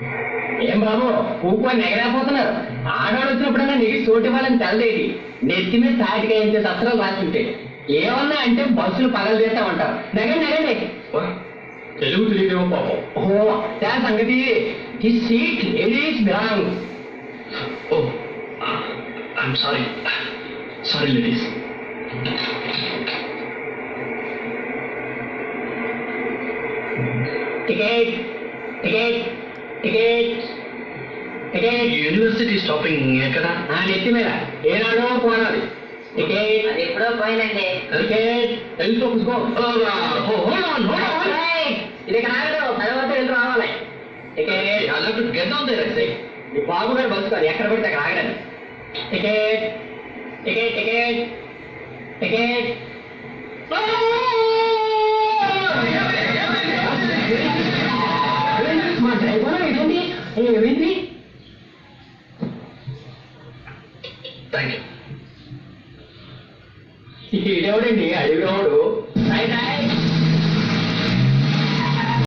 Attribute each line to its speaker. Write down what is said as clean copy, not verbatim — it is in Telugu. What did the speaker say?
Speaker 1: ఏం బాబు పువ్వు నెగలేకపోతున్నారు? ఆడవాళ్ళు వచ్చినప్పుడన్నా నీకు చోటు వాళ్ళని తెలదేది. నెత్తి మీద తాటిగా ఇంత దసరాలు రాస్తుంటే ఏమన్నా అంటే బస్సులు పగలు చేస్తామంటారు. నెగండి నెగండి. తెలుగు తెలియదేమో పాపం. ఓహో దా సంగతి. ఈ seat ladies belong. Oh I'm sorry sorry ladies. Ticket ticket ticket ticket. University stopping ఎక్కడ? నెత్తి మీద ఏనాడో పోనాలి. టికెట్ అది ఎప్పుడో పోయినండి. టికెట్ వెళ్ళి చూసుకో. ఇది ఇక్కడ ఆగదు, తర్వాత వెళ్ళి రావాలి. టికెట్ అన్నట్టు గెద్దాం తెరస్తాయి. మీ బాబు గారు బస్సు కాదు, ఎక్కడ పడితే అక్కడ ఆగడానికి. Ticket ticket ticket ticket. మా డ్రైవర్ ఏంటండి ఏమైంది? Thank you. ఇదేవిడండి అడిగినవాడు